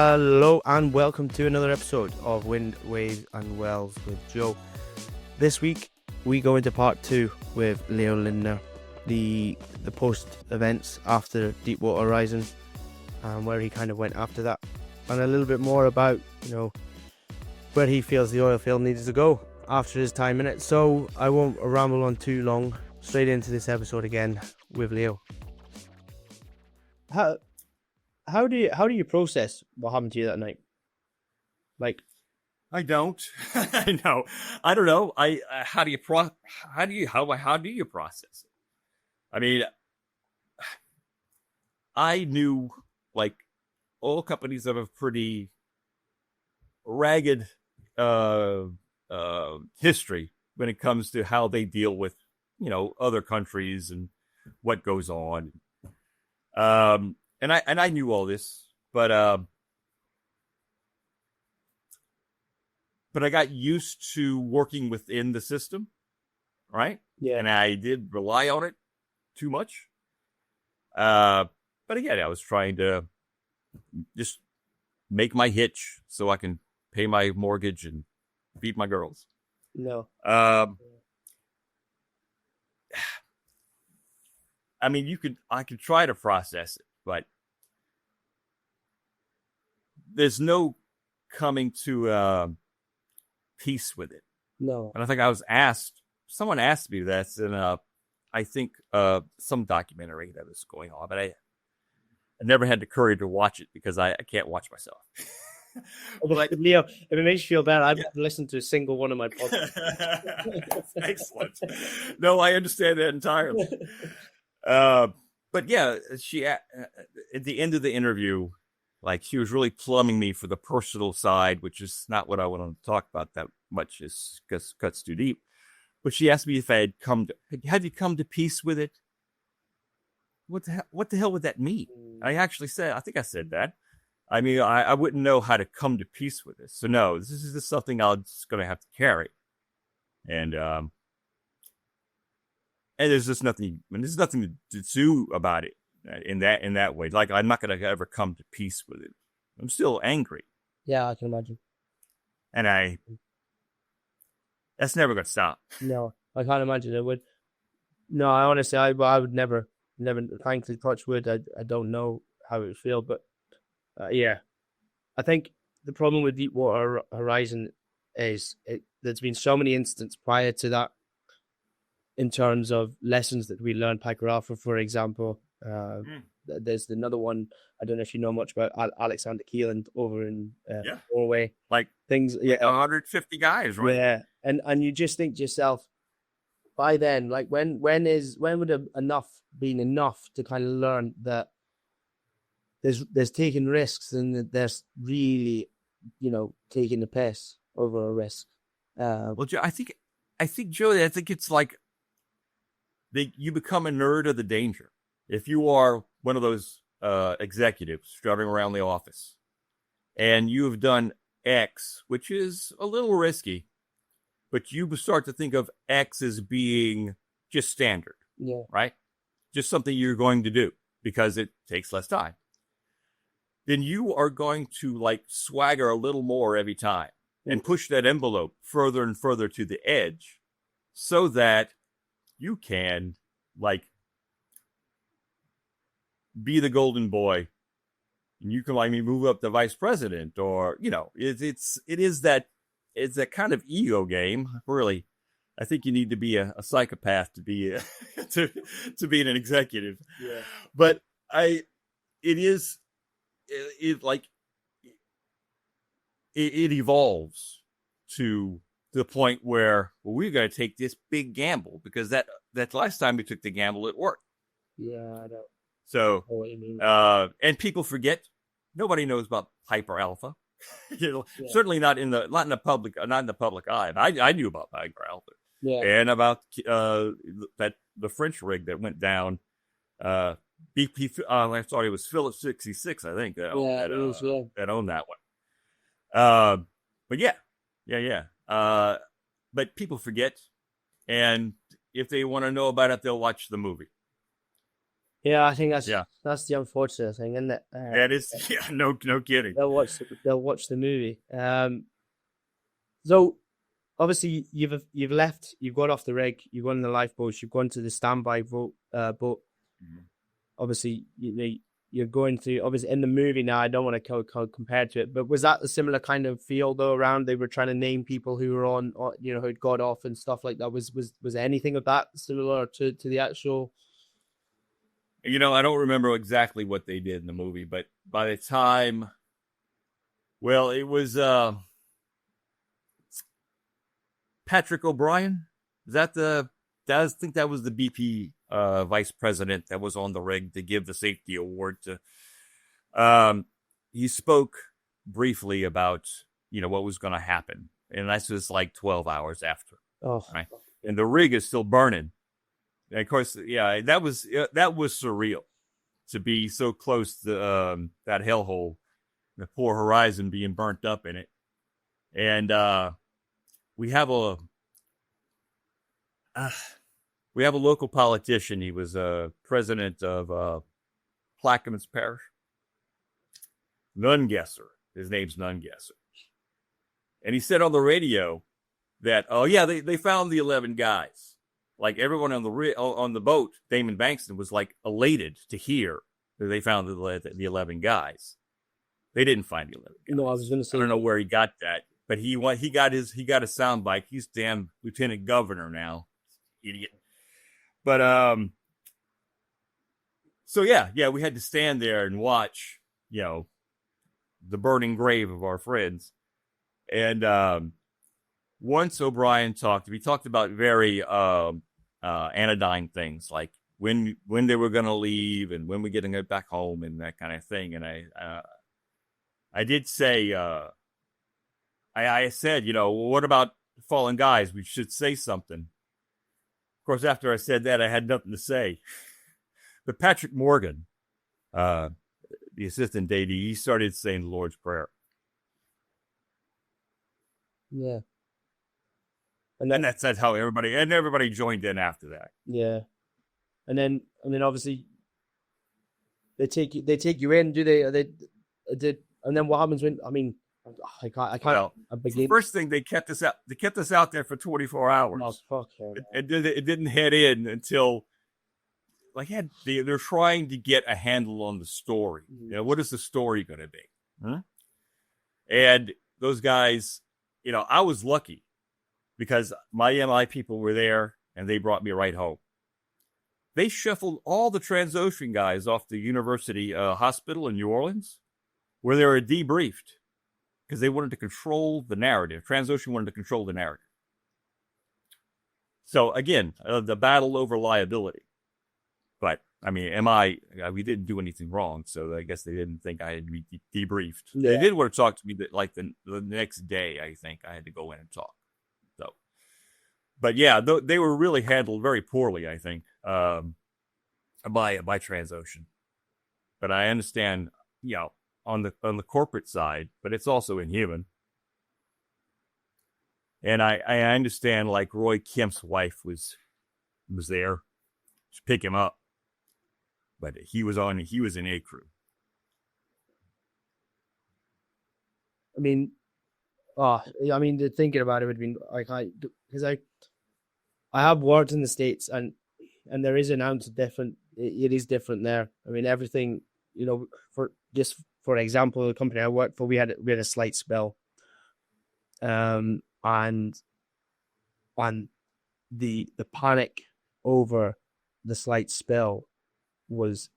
Hello and welcome to another episode of Wind, Waves and Wells with Joe. This week we go into part 2 with Leo Lindner, the post events after Deepwater Horizon, and where he kind of went after that, and a little bit more about where he feels the oil field needs to go after his time in it. So I won't ramble on too long. Straight into this episode again with Leo. How do you process what happened to you that night? Like, I don't. I know. I don't know. How do you process it? I mean, I knew like oil companies have a pretty ragged history when it comes to how they deal with other countries and what goes on. And I knew all this, but I got used to working within the system, right? Yeah. And I did rely on it too much. But again, I was trying to just make my hitch so I can pay my mortgage and feed my girls. No. I mean, I could try to process it, but there's no coming to peace with it. No. And I think someone asked me that in I think some documentary that was going on, but I never had the courage to watch it because I can't watch myself. But Leo, if it makes you feel bad, I've listened to a single one of my podcasts. Excellent. No, I understand that entirely. But yeah, she at the end of the interview, like she was really plumbing me for the personal side, which is not what I want to talk about that much. It's because it cuts too deep. But she asked me if I had you come to peace with it? What the hell would that mean? I think I said that. I mean, I wouldn't know how to come to peace with this. So no, this is just something I'm just going to have to carry. And there's just nothing. There's nothing to do about it in that way. Like I'm not going to ever come to peace with it. I'm still angry. Yeah, I can imagine. And that's never going to stop. No, I can't imagine it would. No, I honestly, I would never. Thankfully, touch wood. I don't know how it would feel, but yeah, I think the problem with Deepwater Horizon is there's been so many incidents prior to that. In terms of lessons that we learned, Piker Alpha, for example, there's another one. I don't know if you know much about Alexander Keeland over in Norway. Like things, yeah, 150 guys, right? Yeah, and you just think to yourself, by then, like when would enough been enough to kind of learn that there's taking risks and that there's really, taking the piss over a risk. Well, Joe, I think Joe, it's like. You become a nerd of the danger. If you are one of those executives driving around the office and you have done X, which is a little risky, but you start to think of X as being just standard, right? Just something you're going to do because it takes less time. Then you are going to like swagger a little more every time and push that envelope further and further to the edge so that you can like be the golden boy and you can like move up to vice president or, it's that kind of ego game. Really, I think you need to be a psychopath to be to be an executive. Yeah. But it evolves to the point where we're going to take this big gamble because that last time we took the gamble, it worked. Yeah, I know. So, I know what you mean. And people forget. Nobody knows about Piper Alpha. Certainly not in the public eye. And I knew about Piper Alpha. Yeah. And about the French rig that went down. BP. I thought it was Phillips 66. I think that owned that one. But yeah. But people forget, and if they want to know about it, they'll watch the movie. Yeah, I think Yeah, that's the unfortunate thing, isn't it? that is. Yeah, no kidding. They'll watch the movie. So obviously you've left, you've got off the rig, you've gone in the lifeboats, you've gone to the standby boat. Mhm. Obviously, you're going to, obviously in the movie now. I don't want to compare to it, but was that a similar kind of feel though? Around they were trying to name people who were on, who'd got off and stuff like that. Was anything of that similar to the actual? I don't remember exactly what they did in the movie, but by the time, well, it was Patrick O'Brien. Is that I think that was the BP vice president that was on the rig to give the safety award to. He spoke briefly about what was going to happen, and that's just like 12 hours after. Oh, right? And the rig is still burning. And of course, yeah, that was surreal to be so close to that hellhole, the poor Horizon being burnt up in it. And we have a local politician. He was president of Plaquemines Parish. Nungesser. His name's Nungesser. And he said on the radio that, oh yeah, they found the 11 guys. Like everyone on the boat, Damon Bankston was like elated to hear that they found the 11 guys. They didn't find the 11 guys. no, I was going to say, I don't know where he got that, but he got a soundbite. He's damn lieutenant governor now, idiot. But so yeah, we had to stand there and watch, the burning grave of our friends. And once O'Brien talked, we talked about very anodyne things, like when they were going to leave and when we're getting it back home and that kind of thing. And I did say, I said, what about fallen guys? We should say something. Of course, after I said that, I had nothing to say. But Patrick Morgan, the assistant AD, he started saying the Lord's Prayer. yeah, And that's how everybody joined in after that. yeah, and then obviously they take you in, do they? Did, and then what happens when? I mean, I can't. Well, the first thing, they kept us out. They kept us out there for 24 hours. Oh, fuck him. It didn't head in until they're trying to get a handle on the story. What is the story going to be? Huh? And those guys, I was lucky because my MI people were there and they brought me right home. They shuffled all the Transocean guys off the University Hospital in New Orleans, where they were debriefed because they wanted to control the narrative. Transocean wanted to control the narrative. So again, the battle over liability. But I mean, we didn't do anything wrong, so I guess they didn't think I had to be debriefed. Yeah. They did want to talk to me like the next day. I think I had to go in and talk. So, but yeah, they were really handled very poorly, I think, by Transocean. But I understand, on the corporate side, but it's also inhuman. And I understand, like Roy Kemp's wife was there to pick him up. But he was in A crew. I mean, thinking about it would be like because I have worked in the States and there is an ounce of different. It is different there. I mean, everything, for example, the company I worked for, we had a slight spill, and the panic over the slight spill was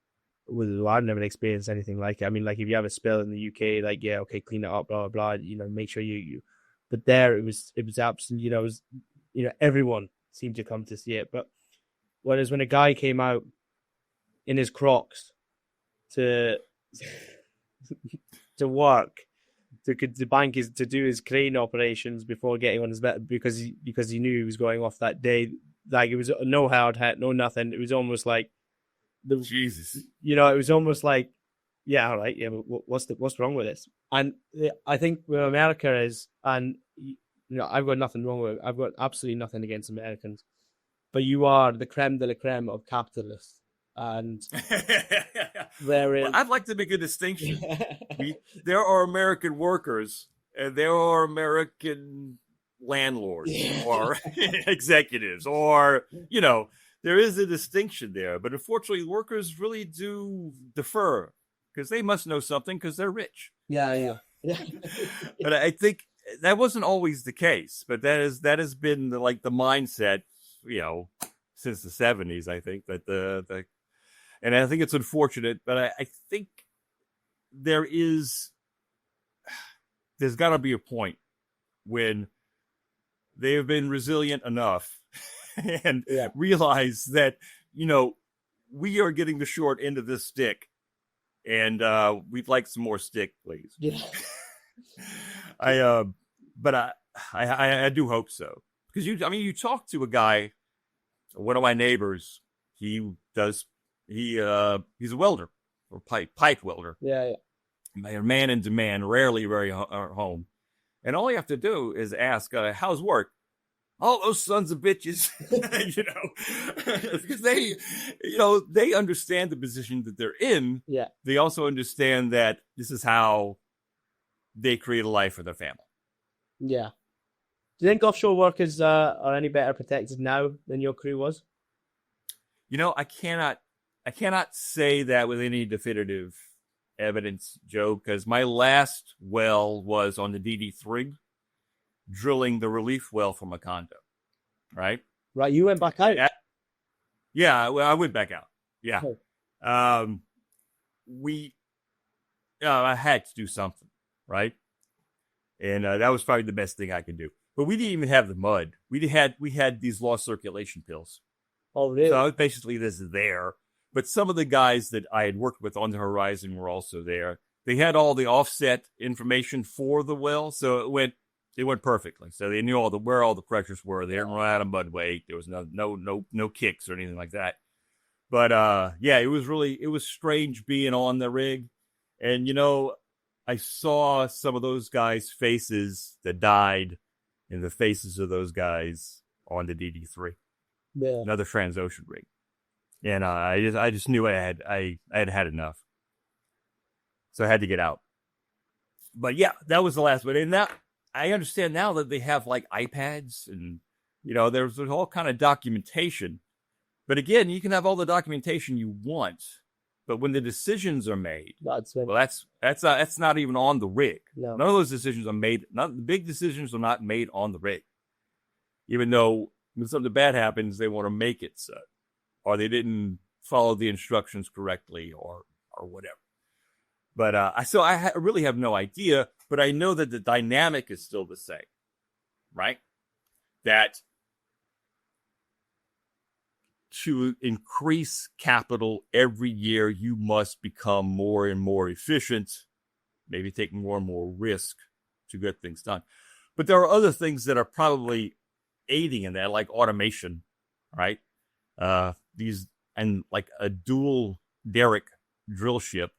I've never experienced anything like it. I mean, like if you have a spill in the UK, like, yeah, okay, clean it up, blah blah blah. Make sure you. But there, it was absolutely, everyone seemed to come to see it. But whereas when a guy came out in his Crocs to work, to do his crane operations before getting on his bed because he knew he was going off that day, like it was no hard hat, no nothing. It was almost like. Jesus, it was almost like, yeah, all right, yeah, what's wrong with this? And I think where America is, and I've got nothing wrong with it. I've got absolutely nothing against Americans, but you are the creme de la creme of capitalists. and Well, I'd like to make a distinction. There are American workers and there are American landlords or executives, or, there is a distinction there. But unfortunately, workers really do defer because they must know something because they're rich. Yeah. But I think that wasn't always the case. But that has been the mindset, since the 70s. I think that and I think it's unfortunate, but I think there's got to be a point when they have been resilient enough and realize that, we are getting the short end of this stick, and we'd like some more stick, please. Yeah. I do hope so, because you talk to a guy, one of my neighbors, he's a welder, or pipe welder. Yeah. A man in demand, rarely very home. And all you have to do is ask, how's work? All those sons of bitches, because they understand the position that they're in. Yeah. They also understand that this is how they create a life for their family. Yeah. Do you think offshore workers are any better protected now than your crew was? I cannot say that with any definitive evidence, Joe, because my last well was on the DD3, drilling the relief well from a condo. Right. You went back out. Yeah. Well, I went back out. Yeah. Oh. I had to do something. Right. And that was probably the best thing I could do. But we didn't even have the mud. We had these lost circulation pills. Oh, really? So basically this is there. But some of the guys that I had worked with on the Horizon were also there. They had all the offset information for the well, so it went perfectly. So they knew where all the pressures were. They didn't run out of mud weight. There was no kicks or anything like that. But it was strange being on the rig. And I saw some of those guys' faces that died in the faces of those guys on the DD3. Yeah. Another Transocean rig. And I just knew I had enough. So I had to get out. But yeah, that was the last one. And that, I understand now that they have like iPads and, there's all kind of documentation. But again, you can have all the documentation you want. But when the decisions are made, that's not even on the rig. No. None of those decisions are made. The big decisions are not made on the rig. Even though when something bad happens, they want to make it so. Or they didn't follow the instructions correctly, or whatever. But I really have no idea. But I know that the dynamic is still the same, right? That to increase capital every year, you must become more and more efficient, maybe take more and more risk to get things done. But there are other things that are probably aiding in that, like automation, right? Like a dual derrick drill ship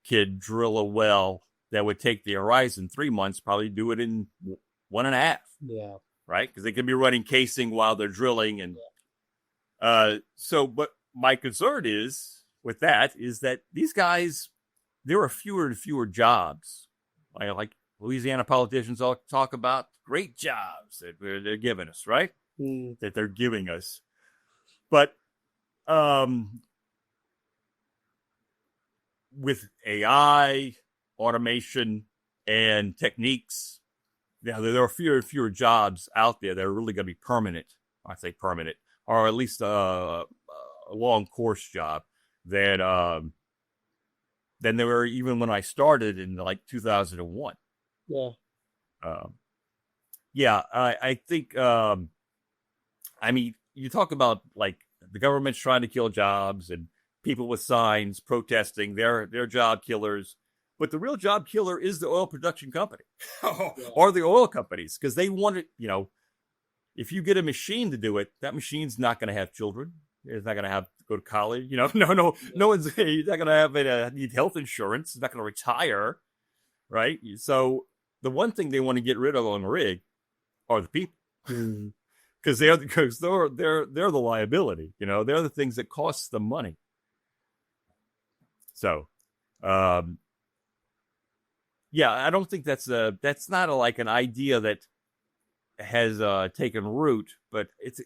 could drill a well that would take the Horizon 3 months, probably do it in 1.5. Yeah. Right? Because they could be running casing while they're drilling. And but my concern with that is that these guys, there are fewer and fewer jobs. Like Louisiana politicians all talk about great jobs that they're giving us, right? That they're giving us. But with AI, automation, and techniques, there are fewer and fewer jobs out there that are really going to be permanent. I say permanent, or at least a long course job than there were even when I started in like 2001. Yeah. I think. You talk about like the government's trying to kill jobs and people with signs protesting. They're job killers. But the real job killer is the oil production company or the oil companies, because they want it. If you get a machine to do it, that machine's not going to have children. It's not going to have to go to college. No one's he's not going to have need health insurance. It's not going to retire, right? So the one thing they want to get rid of on the rig are the people. because they're the liability. They're the things that cost them money. So, yeah, I don't think that's not like an idea that has taken root, but it's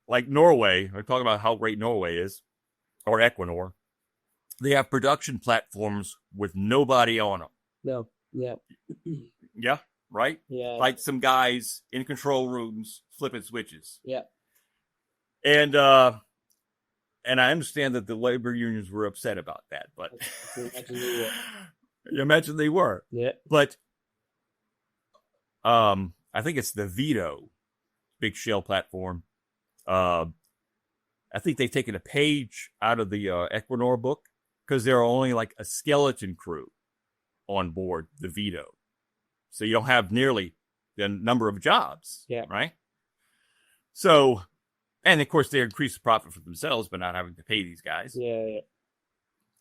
like Norway. We're talking about how great Norway is, or Equinor. They have production platforms with nobody on them. No, yeah, yeah, right. Yeah, like some guys in control rooms flipping switches. Yeah, and I understand that the labor unions were upset about that, but you imagine they were. Yeah, but I think it's the Vito big shell platform. I think they've taken a page out of the Equinor book, because there are only like a skeleton crew on board the Vito. So you don't have nearly the number of jobs. Yeah. Right. So, and of course they increase the profit for themselves, but not having to pay these guys. Yeah.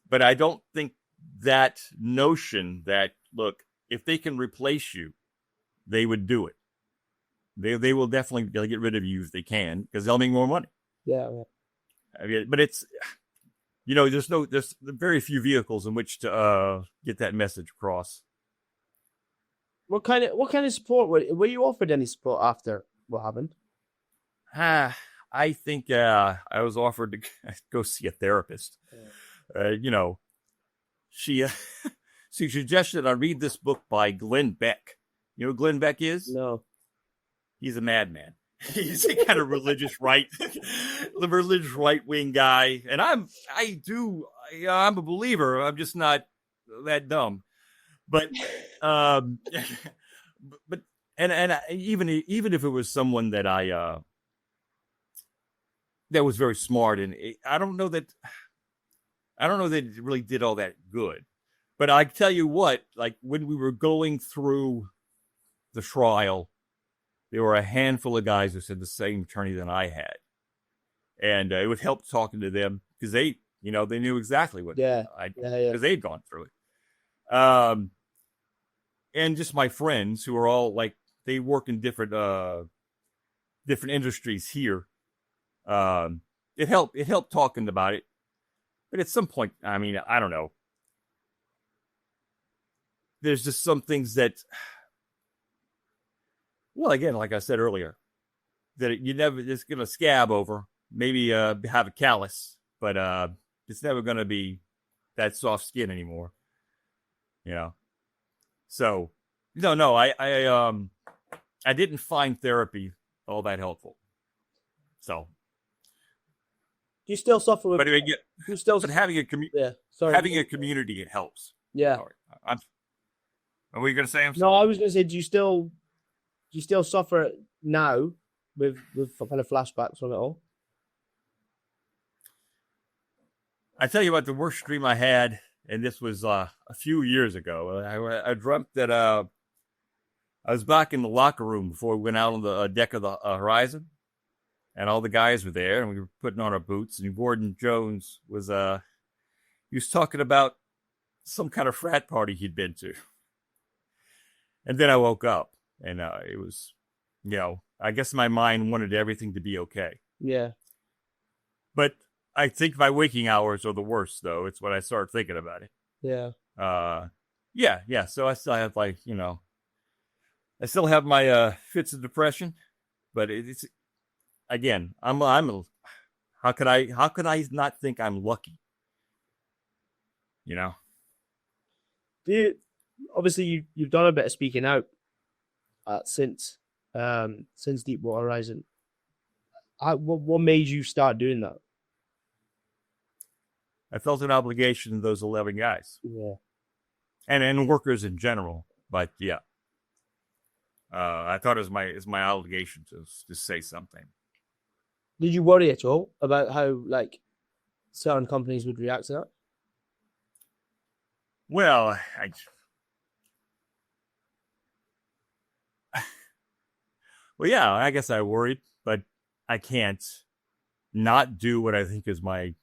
But I don't think that notion that, look, if they can replace you, they would do it. They will definitely get rid of you if they can, because they'll make more money. Yeah. I mean, but it's, there's very few vehicles in which to get that message across. What kind of support were you offered? Any support after what happened? I think I was offered to go see a therapist. She suggested I read this book by Glenn Beck. You know who Glenn Beck is? No. He's a madman. He's a kind of religious right-wing guy, and I'm a believer. I'm just not that dumb. But even if it was someone that that was very smart, and I don't know that it really did all that good. But I tell you what, like when we were going through the trial, there were a handful of guys who said the same attorney that I had. And it would help talking to them, because they knew exactly what because they'd gone through it. And just my friends who are all like, they work in different industries here. It helped talking about it. But at some point, I mean, I don't know. There's just some things that, well, again, like I said earlier, that you never just going to scab over, maybe have a callus, but it's never going to be that soft skin anymore. So no, I didn't find therapy all that helpful. So, do you still suffer with? But having a having a community, it helps. Yeah. Are we going to say? No, I was going to say, do you still suffer now with kind of flashbacks from it all? I tell you what, the worst dream I had, and this was a few years ago. I dreamt that I was back in the locker room before we went out on the deck of the Horizon, and all the guys were there, and we were putting on our boots. And Gordon Jones was he was talking about some kind of frat party he'd been to, and then I woke up, and it was, I guess my mind wanted everything to be okay. Yeah, but I think my waking hours are the worst, though. It's when I start thinking about it. Yeah. Yeah. So I still have I still have my fits of depression, but it's again, how could I not think I'm lucky? Obviously you've done a bit of speaking out since Deepwater Horizon. What made you start doing that? I felt an obligation to those 11 guys. Yeah. And workers in general. But yeah. I thought it was my obligation to say something. Did you worry at all about how certain companies would react to that? Well, yeah, I guess I worried, but I can't not do what I think is my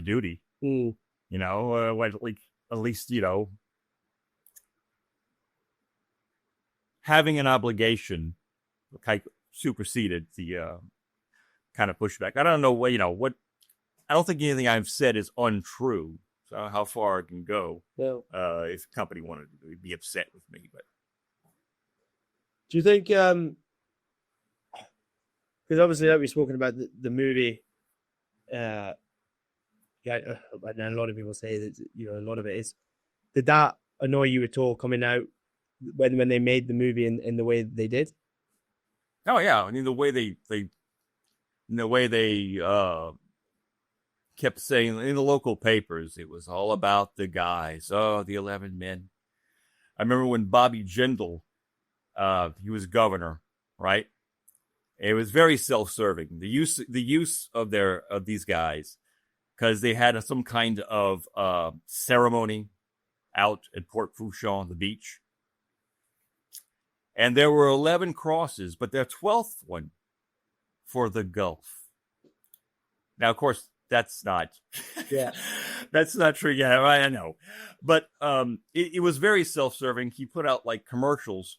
duty. Mm. At least, having an obligation superseded the kind of pushback. I don't know what I don't think anything I've said is untrue. So how far it can go, No. if a company wanted to be upset with me, but Do you think? Because obviously, like we've spoken about the movie. Yeah, and a lot of people say that a lot of it is. Did that annoy you at all coming out when they made the movie in the way that they did? oh yeah, I mean the way they kept saying in the local papers, it was all about the guys. Oh, the 11 men. I remember when Bobby Jindal, he was governor, right? It was very self-serving. The use of these guys, because they had some kind of ceremony out at Port Fourchon, the beach, and there were 11 crosses, but their 12th one for the Gulf. Now, of course, that's not. Yeah. That's not true. Yeah, I know. But it was very self-serving. He put out like commercials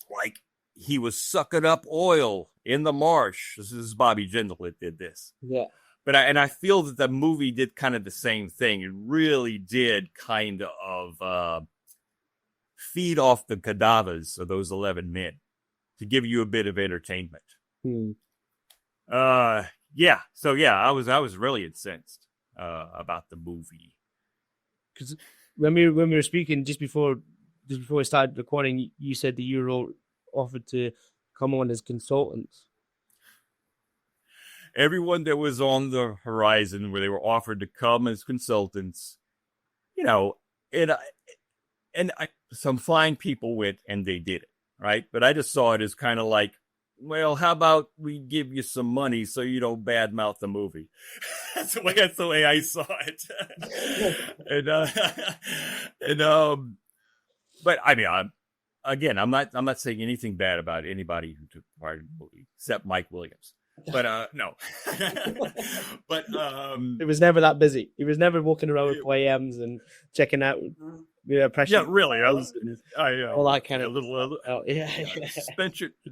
like he was sucking up oil in the marsh. This is Bobby Jindal that did this. Yeah. But I feel that the movie did kind of the same thing. It really did kind of feed off the cadavers of those 11 men to give you a bit of entertainment. Yeah. So yeah, I was really incensed about the movie. Because when we were speaking just before we started recording, you said that you were offered to come on as consultants. Everyone that was on the Horizon, where they were offered to come as consultants, some fine people went and they did it, right? But I just saw it as kind of like, well, how about we give you some money so you don't badmouth the movie? That's the way I saw it. But I mean, I'm not saying anything bad about anybody who took part in the movie except Mike Williams. But no. But it was never that busy. He was never walking around with AMs and checking out pressure. Yeah, really. All that kind of little yeah.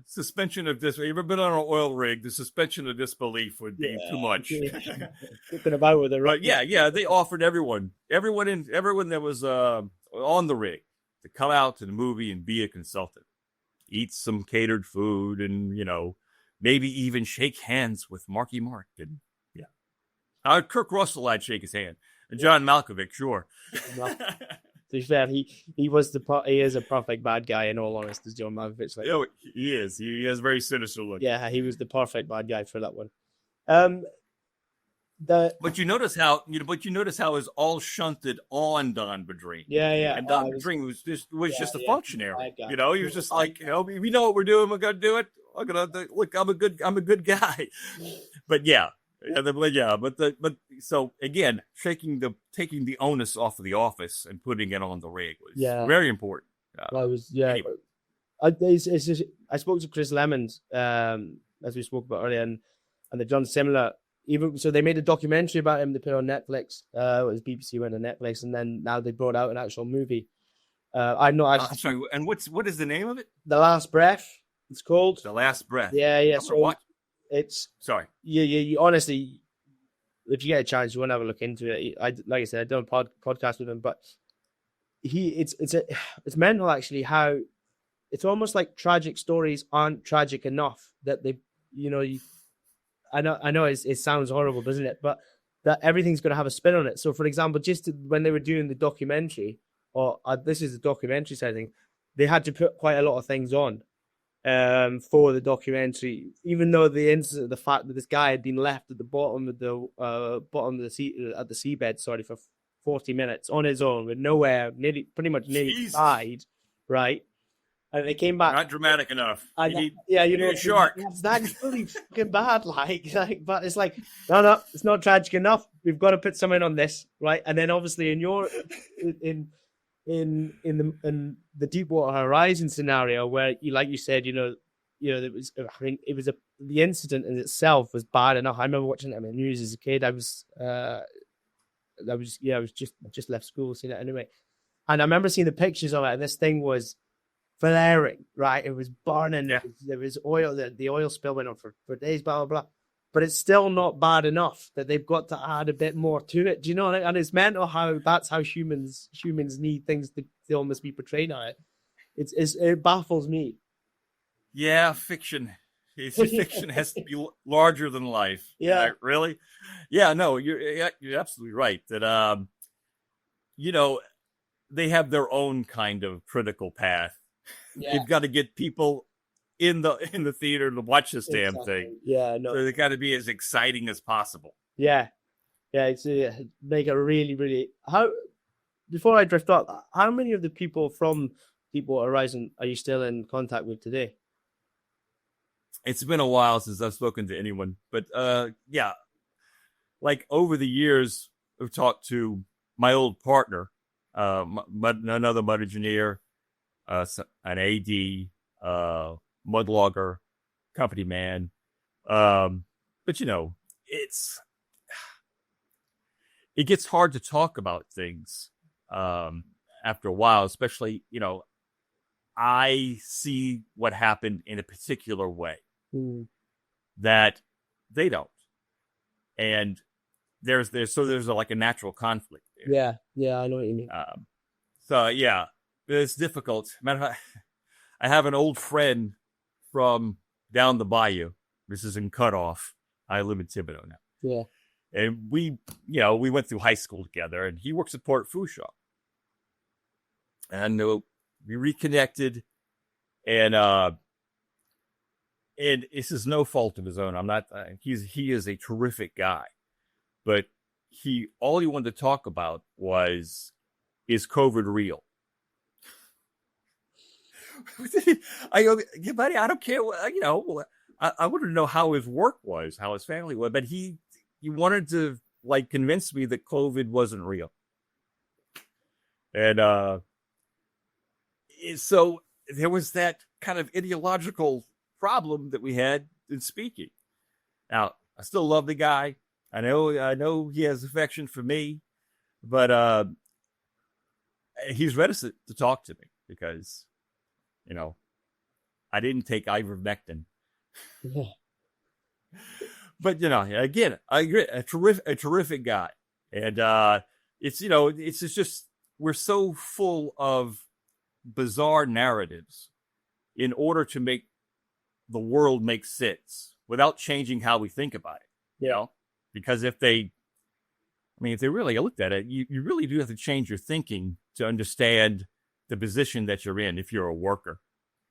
suspension of disbelief. You ever been on an oil rig? The suspension of disbelief would be too much. Looking about with But yeah, they offered everyone that was on the rig to come out to the movie and be a consultant, eat some catered food, and maybe even shake hands with Marky Mark. And yeah, Kirk Russell, I'd shake his hand, and John Malkovich, sure. To be fair, he is a perfect bad guy in all honesty, as John Malkovich. Oh, he is. He has a very sinister look. Yeah, he was the perfect bad guy for that one. But you notice how it's all shunted on Don Badrine. Yeah. And Don Badrine was just a functionary. He was just like, we know what we're doing. We're gonna do it. Look, I'm a good guy. But yeah. But so again, taking the onus off of the office and putting it on the rig was very important. Anyway. I spoke to Chris Lemons, as we spoke about earlier, and they've done similar. Even so, they made a documentary about him. They put it on Netflix. It was BBC went on Netflix, and then now they brought out an actual movie. I'm not actually. Sorry, and what is the name of it? The Last Breath. It's called The Last Breath. Yeah. So what? It's sorry. You honestly, if you get a chance, you want to have a look into it. Like I said, I done a podcast with him, but it's mental actually how it's almost like tragic stories aren't tragic enough that they I know it sounds horrible, doesn't it? But that everything's going to have a spin on it. So, for example, when they were doing the documentary, this is the documentary side of things, they had to put quite a lot of things on for the documentary, even though the fact that this guy had been left at the bottom of the sea at the seabed, for 40 minutes on his own with nowhere, pretty much nearly died, right? And they came back. Not dramatic enough. A shark. That's really fucking bad. But it's like, no, it's not tragic enough. We've got to put something on this, right? And then obviously in the Deepwater Horizon scenario, where like you said, it was. I think it was the incident in itself was bad enough. I remember watching it on the news as a kid. I was just left school, seeing it anyway, and I remember seeing the pictures of it. And this thing was. flaring, right? It was burning. Yeah. There was oil. The oil spill went on for days, blah, blah, blah. But it's still not bad enough that they've got to add a bit more to it. Do you know? And it's mental how that's how humans need things to almost be portrayed on it. It baffles me. Yeah, fiction. Fiction has to be larger than life. Yeah. Like, really? Yeah, no, you're absolutely right. That they have their own kind of critical path. Yeah. You've got to get people in the theater to watch this damn thing. Yeah, no. So they got to be as exciting as possible. Yeah. It's make it really, really. Before I drift off, how many of the people from Deepwater Horizon are you still in contact with today? It's been a while since I've spoken to anyone, but yeah, like over the years, I've talked to my old partner, another mud engineer, an AD, mud logger, company man. But it gets hard to talk about things after a while, especially, I see what happened in a particular way that they don't. And there's like a natural conflict there. Yeah, I know what you mean. So yeah, it's difficult. Matter of fact, I have an old friend from down the bayou. This is in Cutoff. I live in Thibodeau now. Yeah. And we went through high school together, and he works at Port Fourchon. And we reconnected, and this is no fault of his own. I'm not. He is a terrific guy, but all he wanted to talk about was, is COVID real? Buddy, I don't care. I wanted to know how his work was, how his family was, but he wanted to convince me that COVID wasn't real. And so there was that kind of ideological problem that we had in speaking. Now, I still love the guy. I know he has affection for me, but he's reticent to talk to me because, I didn't take ivermectin. Yeah. But again, I agree. A terrific guy, and it's just we're so full of bizarre narratives in order to make the world make sense without changing how we think about it. Because if they really looked at it, you really do have to change your thinking to understand the position that you're in if you're a worker,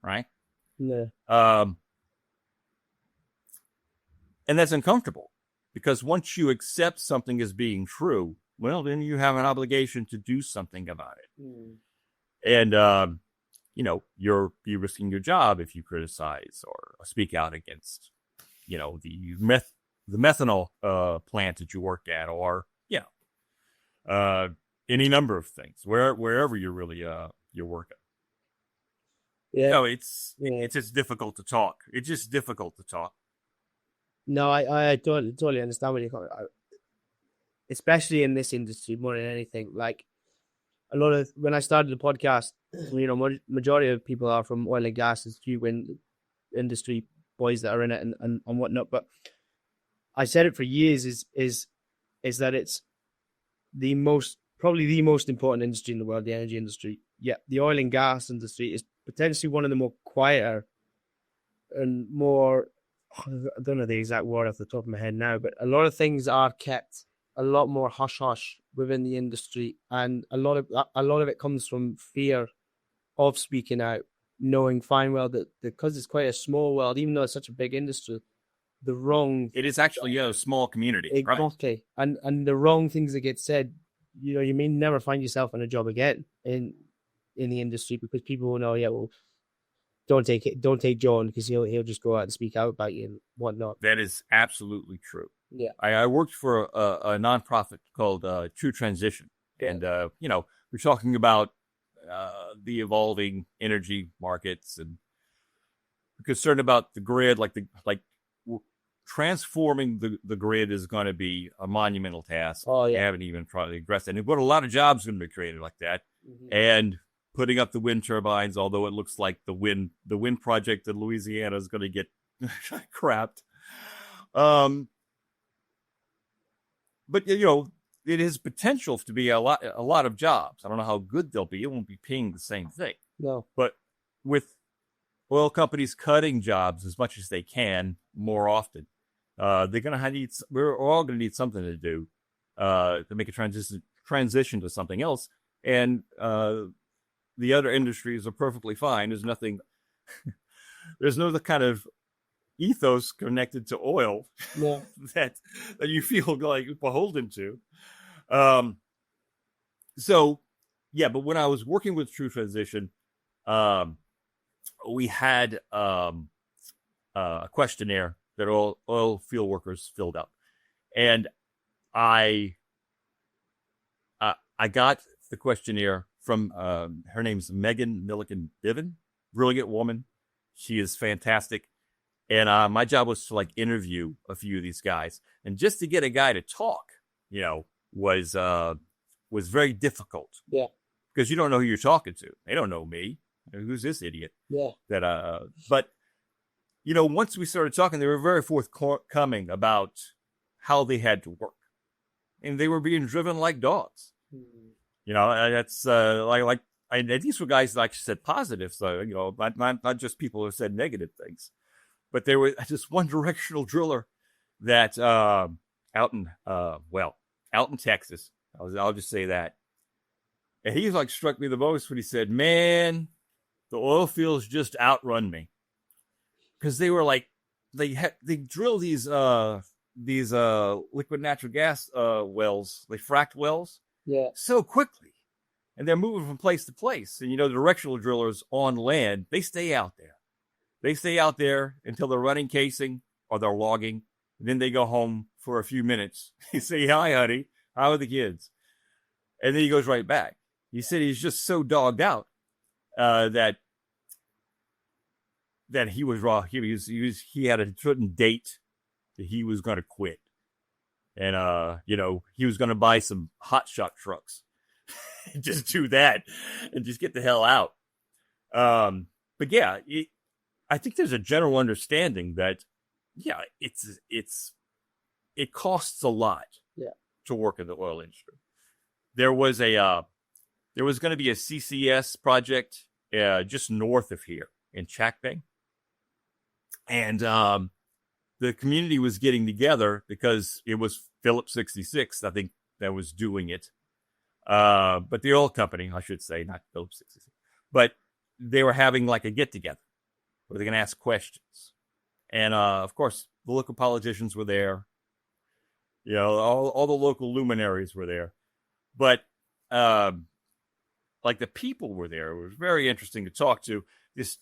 right? Yeah. And that's uncomfortable because once you accept something as being true, well, then you have an obligation to do something about it. And, you're risking your job if you criticize or speak out against, the methanol plant that you work at, or, any number of things, wherever you're really, you're working. Yeah. No, it's just difficult to talk. It's just difficult to talk. No, I totally understand where you're coming from. Especially in this industry more than anything. Like a lot of when I started the podcast, majority of people are from oil and gas. There's few wind industry boys that are in it and whatnot. But I said it for years is that it's probably the most important industry in the world, the energy industry. Yeah, the oil and gas industry is potentially one of the more quieter and more, I don't know the exact word off the top of my head now, but a lot of things are kept a lot more hush hush within the industry, and a lot of it comes from fear of speaking out, knowing fine well that because it's quite a small world, even though it's such a big industry, it is actually a small community, exactly, right? And the wrong things that get said, you may never find yourself in a job again in the industry because people will know, well, don't take John because he'll just go out and speak out about you and whatnot. That is absolutely true. Yeah, I worked for a nonprofit called True Transition, and we're talking about the evolving energy markets, and we're concerned about the grid, like transforming the grid is going to be a monumental task. Oh yeah, I haven't even probably addressed that. But a lot of jobs are going to be created like that, mm-hmm. And putting up the wind turbines, although it looks like the wind project in Louisiana is going to get crapped. But it has potential to be a lot of jobs. I don't know how good they'll be. It won't be paying the same thing. No. But with oil companies cutting jobs as much as they can more often, we're all going to need something to do to make a transition to something else. And the other industries are perfectly fine. There's nothing, there's no kind of ethos connected to oil that you feel like beholden to. So, yeah, but when I was working with True Transition, we had a questionnaire that oil field workers filled out, and I got the questionnaire from her name's Megan Milliken Biven, brilliant woman. She is fantastic, and my job was to interview a few of these guys, and just to get a guy to talk, was very difficult. Yeah, because you don't know who you're talking to. They don't know me. Who's this idiot? Yeah. But once we started talking, they were very forthcoming about how they had to work, and they were being driven like dogs. That's these were guys that actually said positive, so not just people who said negative things. But there was this one directional driller that out in Texas. I'll just say that, and he struck me the most when he said, "Man, the oil fields just outrun me," because they were they drill these liquid natural gas wells, they fracked wells, so quickly, and they're moving from place to place. And the directional drillers on land, they stay out there. They stay out there until they're running casing or they're logging, and then they go home for a few minutes. They say, "Hi, honey, how are the kids?" And then he goes right back. He said he's just so dogged out that he was raw. He had a certain date that he was going to quit, and he was going to buy some hotshot trucks, and just do that, and just get the hell out. But yeah, I think there's a general understanding that it costs a lot to work in the oil industry. There was going to be a CCS project just north of here in Chakbang. And the community was getting together because it was Phillips 66, I think, that was doing it. But the oil company, I should say, not Phillips 66. But they were having a get-together where they're going to ask questions. And, of course, the local politicians were there. All the local luminaries were there. But the people were there. It was very interesting to talk to. These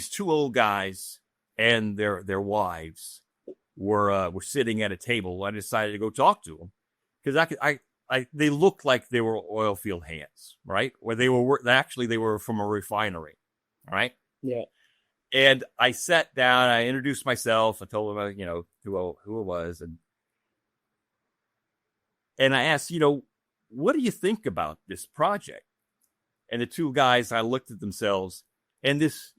two old guys and their wives were sitting at a table. I decided to go talk to them because they looked like they were oil field hands, right? Where they were from a refinery, right? Yeah. And I sat down. I introduced myself. I told them, who it was, and I asked, what do you think about this project? And the two guys, I looked at themselves, and this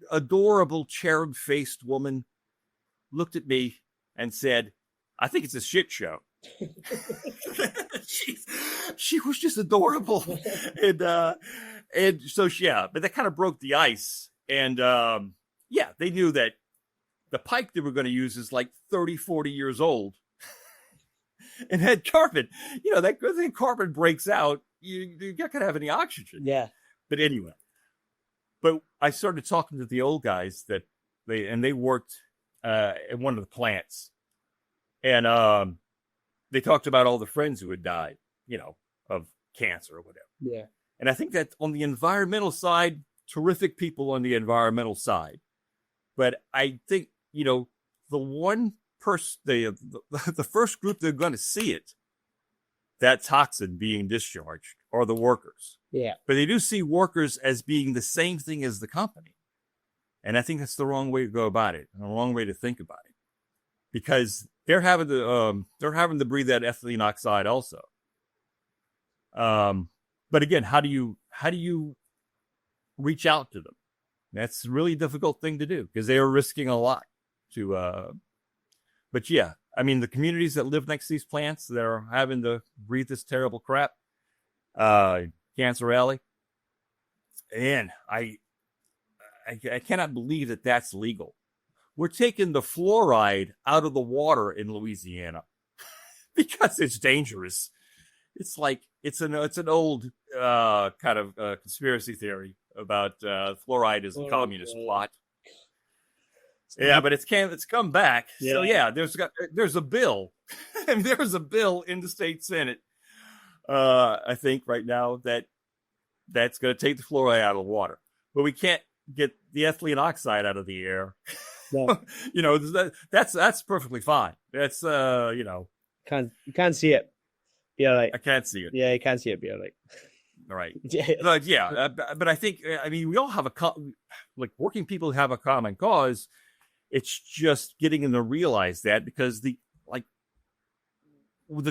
adorable cherub-faced woman looked at me and said, "I think it's a shit show." she was just adorable. And so, but that kind of broke the ice. And they knew that the pipe they were going to use is 30, 40 years old. And had carbon, that good thing carbon breaks out, you're not going to have any oxygen. Yeah. But anyway, but I started talking to the old guys that they worked at one of the plants. And they talked about all the friends who had died, of cancer or whatever. Yeah. And I think that on the environmental side, terrific people on the environmental side. But I think, the one person, the first group they're going to see that toxin being discharged are the workers. Yeah. But they do see workers as being the same thing as the company. And I think that's the wrong way to go about it, and the wrong way to think about it. Because they're having to breathe that ethylene oxide also. But again, how do you reach out to them. That's a really difficult thing to do because they are risking a lot to, but yeah, I mean, the communities that live next to these plants that are having to breathe this terrible crap, Cancer Alley, and I cannot believe that that's legal. We're taking the fluoride out of the water in Louisiana because it's dangerous. It's like it's an old kind of conspiracy theory about fluoride is a communist plot. Yeah, but it's come back. Yeah. So yeah, there's a bill, and there's a bill in the state Senate. I think right now that's going to take the fluoride out of the water, but we can't get the ethylene oxide out of the air. No. That's perfectly fine. That's you can't see it. Yeah, like I can't see it. Yeah, you can't see it. Yeah, like all right. But yeah, but I think we all have like working people have a common cause. It's just getting them to realize that because the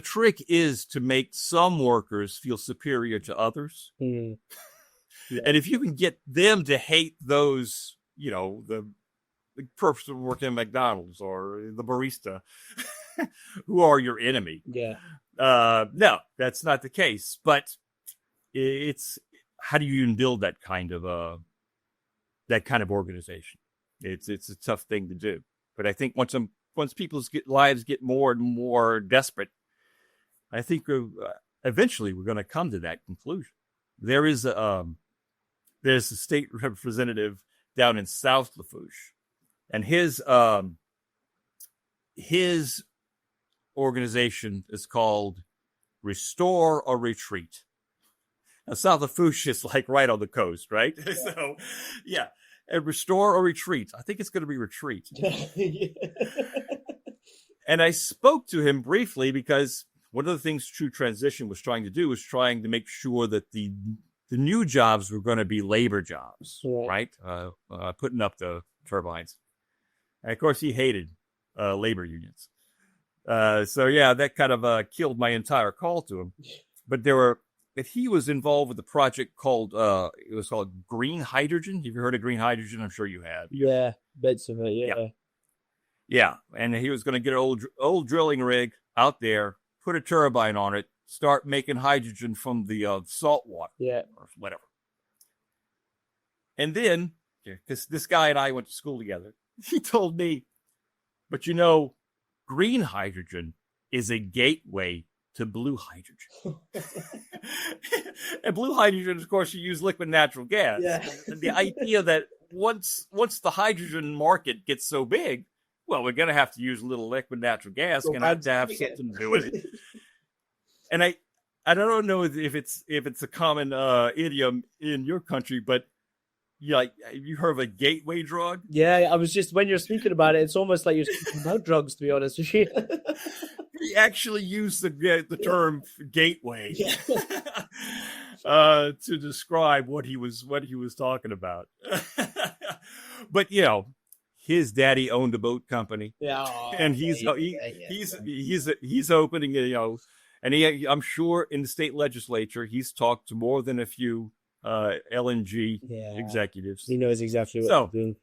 trick is to make some workers feel superior to others. Mm. Yeah. And if you can get them to hate those, the person working at McDonald's or the barista who are your enemy. Yeah. No, that's not the case. But it's how do you even build that kind of organization? It's a tough thing to do. But I think once people's lives get more and more desperate, I think eventually we're going to come to that conclusion. There's a state representative down in South Lafourche, and his organization is called Restore or Retreat. Now, South Lafourche is like right on the coast, right? Yeah. So, yeah. And Restore or Retreat. I think it's going to be Retreat. And I spoke to him briefly because one of the things True Transition was trying to do was trying to make sure that the new jobs were going to be labor jobs, right? Putting up the turbines. And of course, he hated labor unions. So yeah, that kind of killed my entire call to him. But he was involved with a project called it was called Green Hydrogen. Have you heard of green hydrogen? I'm sure you have. Yeah, bits of it. Yeah. Yeah, and he was going to get an old drilling rig out there, put a turbine on it, start making hydrogen from the salt water. Yeah, or whatever. And then, because this guy and I went to school together, he told me, but green hydrogen is a gateway to blue hydrogen. And blue hydrogen, of course, you use liquid natural gas. Yeah. And the idea that once the hydrogen market gets so big, well, we're going to have to use a little liquid natural gas. Going to have something to do with it. And I don't know if it's a common idiom in your country, but you heard of a gateway drug? Yeah, I was just, when you're speaking about it, it's almost like you're speaking about drugs, to be honest with you. He actually used the term gateway to describe what he was talking about. But his daddy owned a boat company. Yeah, and he's opening and I'm sure in the state legislature he's talked to more than a few LNG executives. He knows exactly what to do.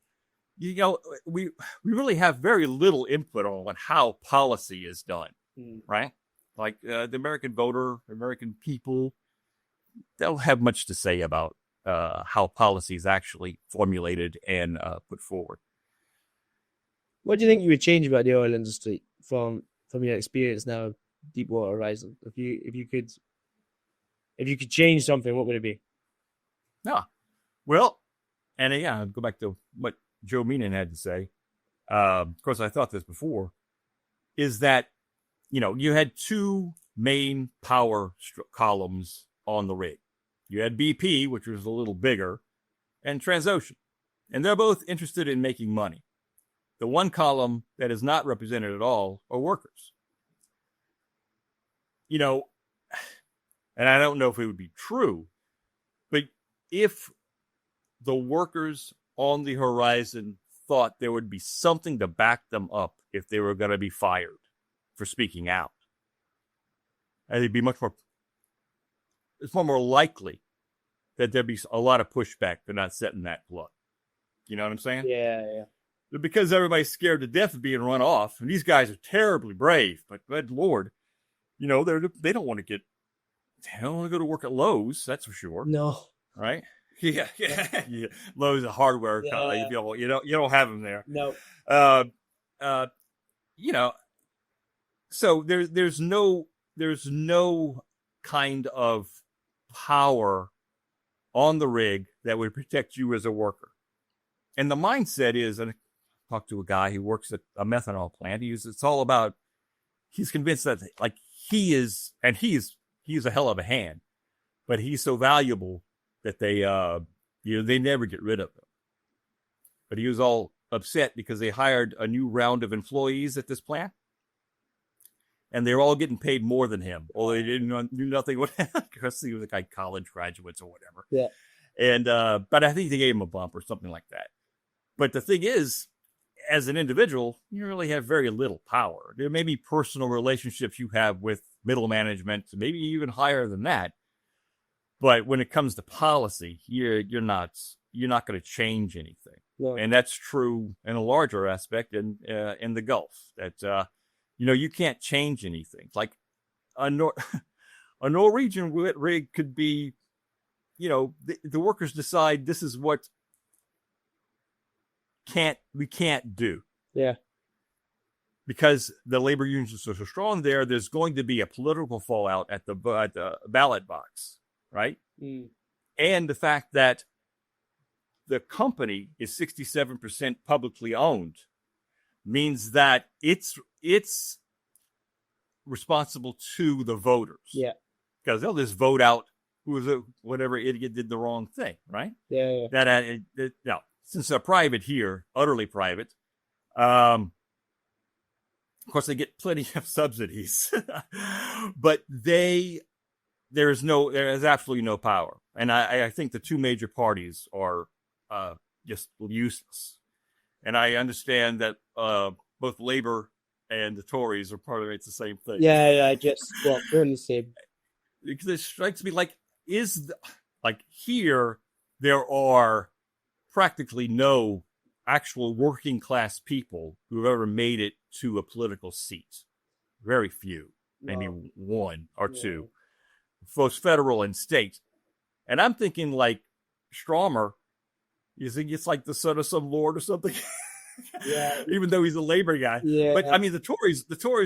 We really have very little input on how policy is done, right? Like the American voter, American people, they'll have much to say about how policy is actually formulated and put forward. What do you think you would change about the oil industry from your experience now of Deepwater Horizon? If you could change something, what would it be? Well, and I'll go back to what Joe Meenan had to say. Of course, I thought this before, is that, you had two main power columns on the rig. You had BP, which was a little bigger, and Transocean. And they're both interested in making money. The one column that is not represented at all are workers. And I don't know if it would be true, but if the workers on the horizon thought there would be something to back them up if they were going to be fired for speaking out, and it's far more likely that there'd be a lot of pushback for not setting that plug. You know what I'm saying? Yeah. Because everybody's scared to death of being run off, and these guys are terribly brave. But good Lord, they don't want to go to work at Lowe's. That's for sure. No. Right? Yeah. Lowe's a hardware company. You don't have them there. No. So there's no kind of power on the rig that would protect you as a worker. And the mindset is, and I talked to a guy who works at a methanol plant. It's all about, he's convinced that like he is a hell of a hand, but he's so valuable that they never get rid of him. But he was all upset because they hired a new round of employees at this plant, and they were all getting paid more than him. Well, they didn't do nothing with him because he was like college graduates or whatever. Yeah. And but I think they gave him a bump or something like that. But the thing is, as an individual, you really have very little power. There may be personal relationships you have with middle management, maybe even higher than that. But when it comes to policy, you're not going to change anything. No. And that's true in a larger aspect in the Gulf. That you can't change anything. Like a Norwegian rig could be, the workers decide this is what we can't do. Yeah. Because the labor unions are so strong there, there's going to be a political fallout at the ballot box, right? Mm. And the fact that the company is 67% publicly owned means that it's responsible to the voters. Yeah. Because they'll just vote out whatever idiot did the wrong thing, right? Yeah. Now, since they're private here, utterly private, of course they get plenty of subsidies, but there's absolutely no power. And I think the two major parties are just useless. And I understand that both Labor and the Tories are part of it's the same thing. Yeah, we're in the same. Because it strikes me like here there are practically no actual working class people who've ever made it to a political seat. Very few, maybe one or two, both federal and state. And I'm thinking like Stromer, you think it's like the son of some lord or something? Yeah. Even though he's a labor guy. Yeah. But I mean, the Tories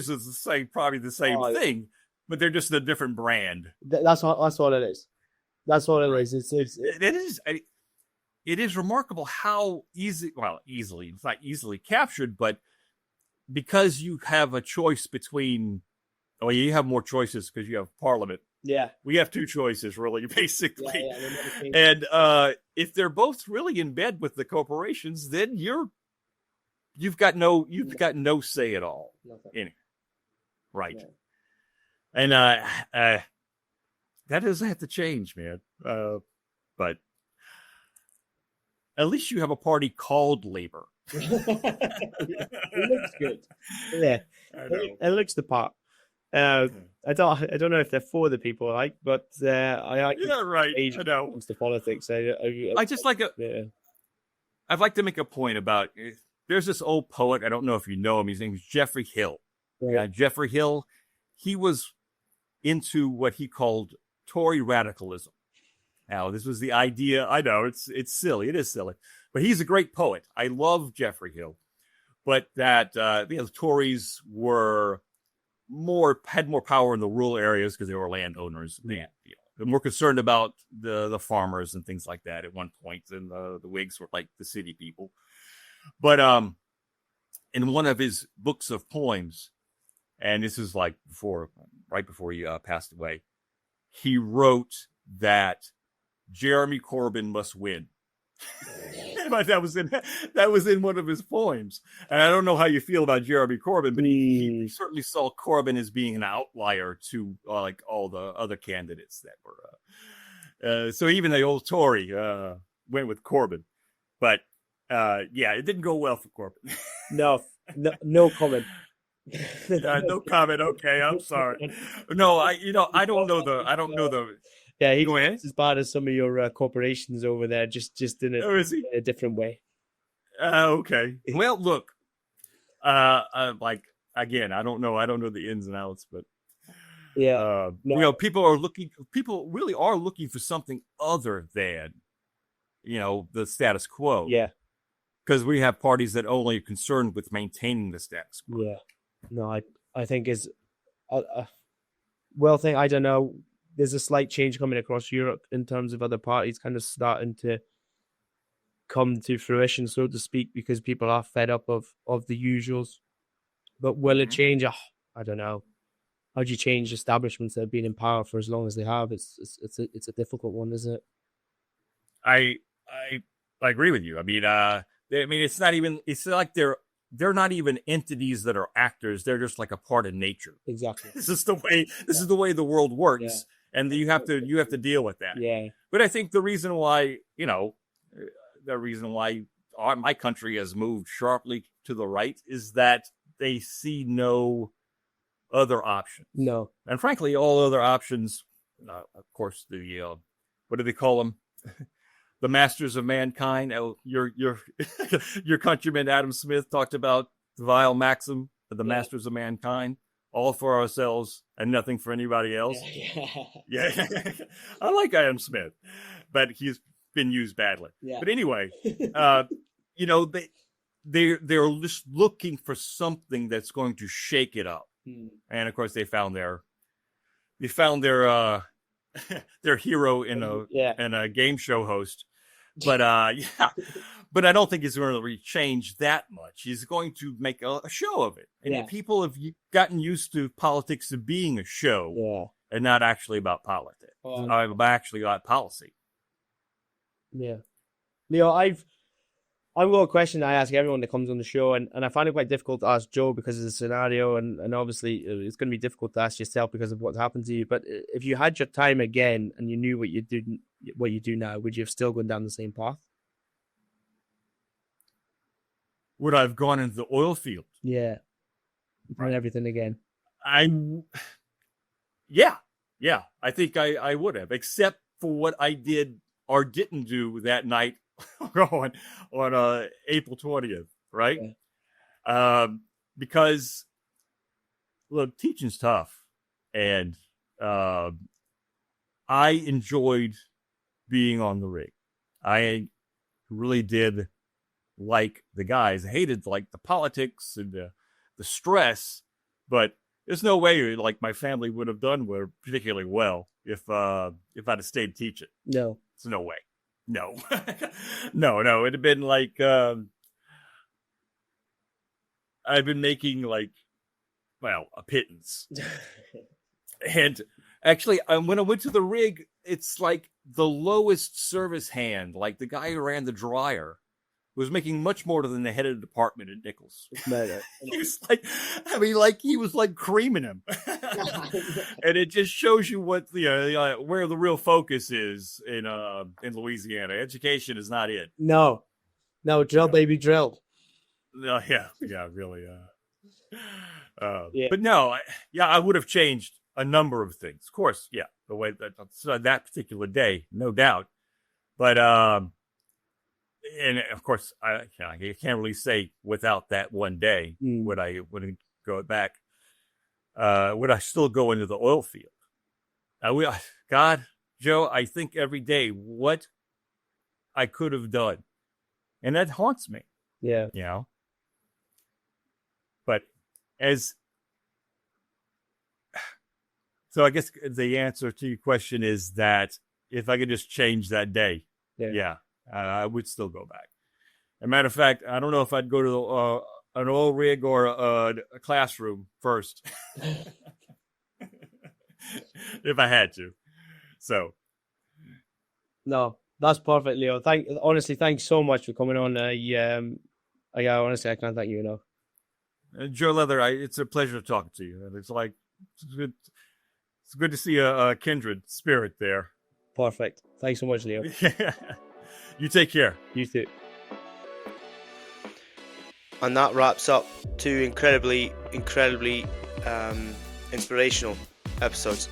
is probably the same thing, but they're just a different brand. That's all it is. That's all it is. It is remarkable how easily, it's not easily captured, but because you have a choice between, you have more choices because you have Parliament. Yeah. We have two choices, really, basically. Yeah, and if they're both really in bed with the corporations, then you've got no say at all. Anyway, right. Yeah. And that doesn't have to change, man. But at least you have a party called Labor. It looks good. Yeah, it looks the part. I don't know if they're for the people I like, but I like. Yeah, right. I know. Comes to politics, I just like I'd like to make a point about. There's this old poet. I don't know if you know him. His name is Geoffrey Hill. Right. Geoffrey Hill. He was into what he called Tory radicalism. Now, this was the idea. I know it's silly. It is silly, but he's a great poet. I love Geoffrey Hill, but that the Tories had more power in the rural areas because they were landowners. They're more concerned about the farmers and things like that at one point, and the Whigs were like the city people. But in one of his books of poems, and this is like right before he passed away, he wrote that Jeremy Corbyn must win. But that was in one of his poems. And I don't know how you feel about Jeremy Corbyn, but he certainly saw Corbyn as being an outlier to like all the other candidates that were. So even the old Tory went with Corbyn. But it didn't go well for Corbyn. No comment. No comment. Okay, I'm sorry. No, I don't know Yeah, he's Go ahead. as bad as some of your corporations over there, just in Is he? in a different way. Okay. Well, look. Like again, I don't know the ins and outs, but No. people really are looking for something other than, the status quo. Yeah. Because we have parties that only are concerned with maintaining the status quo. Yeah. No, I think is, I don't know. There's a slight change coming across Europe in terms of other parties kind of starting to come to fruition, so to speak, because people are fed up of the usuals. But will it change? I don't know. How do you change establishments that have been in power for as long as they have? It's a difficult one, isn't it? I agree with you. I mean, it's not even. It's like they're not even entities that are actors. They're just like a part of nature. Exactly. This is the way the world works, and you have to deal with that. Yeah. But I think the reason why my country has moved sharply to the right is that they see no other options. No. And frankly, all other options, of course, the what do they call them? The masters of mankind. Your countryman Adam Smith talked about the vile maxim of the masters of mankind: all for ourselves and nothing for anybody else. Yeah. I like Adam Smith, but he's been used badly. Yeah. But anyway, they're just looking for something that's going to shake it up. And of course, they found their their hero in a game show host. But but I don't think he's going to really change that much. He's going to make a show of it, and people have gotten used to politics of being a show, and not actually about politics. Actually about policy. Yeah, Leo, I've got a question I ask everyone that comes on the show, and I find it quite difficult to ask Joe because of the scenario, and obviously it's going to be difficult to ask yourself because of what's happened to you. But if you had your time again and you knew what you do now, would you have still gone down the same path? Would I have gone into the oil field? Yeah, and everything again. Yeah. I think I would have, except for what I did or didn't do that night on April 20th, right? Yeah. Because look, teaching's tough, and I enjoyed being on the rig. I really did like the guys. I hated like the politics and the stress, but there's no way like my family would have done particularly well if I'd have stayed teaching. No, there's no way. No, no. It'd have been like I've been making a pittance. And actually, when I went to the rig, it's like the lowest service hand, like the guy who ran the dryer, was making much more than the head of the department at Nichols. He was he was like creaming him. And it just shows you what where the real focus is in Louisiana. Education is not it. No, drill, baby, drill. Yeah, really. But no, I would have changed a number of things. Of course, the way that particular day, no doubt. But and of course, I can't really say without that one day would I go back. Would I still go into the oil field? God, Joe, I think every day what I could have done, and that haunts me. Yeah, But so I guess the answer to your question is that if I could just change that day, I would still go back. As a matter of fact, I don't know if I'd go to an oil rig or a classroom first if I had to. So, no, that's perfect, Leo. Honestly, thanks so much for coming on. Honestly, I can't thank you enough. Joe Leather, it's a pleasure talking to you. And it's good to see a kindred spirit there. Perfect. Thanks so much, Leo. You take care. You too. And that wraps up two incredibly inspirational episodes.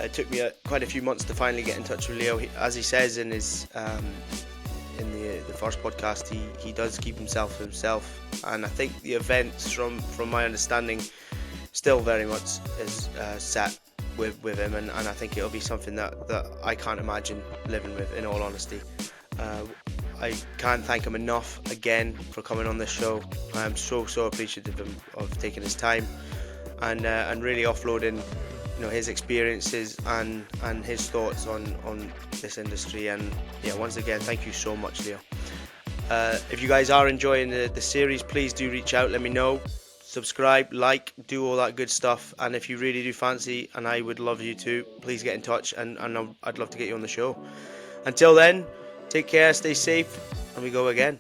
It took me quite a few months to finally get in touch with Leo. As he says in his in the first podcast, he does keep himself to himself, and I think the events, from my understanding, still very much is sat with him, and I think it'll be something that I can't imagine living with, in all honesty. I can't thank him enough again for coming on this show. I'm so appreciative of taking his time and really offloading, his experiences and his thoughts on this industry. And yeah, once again, thank you so much, Leo. If you guys are enjoying the series, please do reach out, let me know, subscribe, like, do all that good stuff. And if you really do fancy, and I would love you to, please get in touch, and I'd love to get you on the show. Until then, take care, stay safe, and we go again.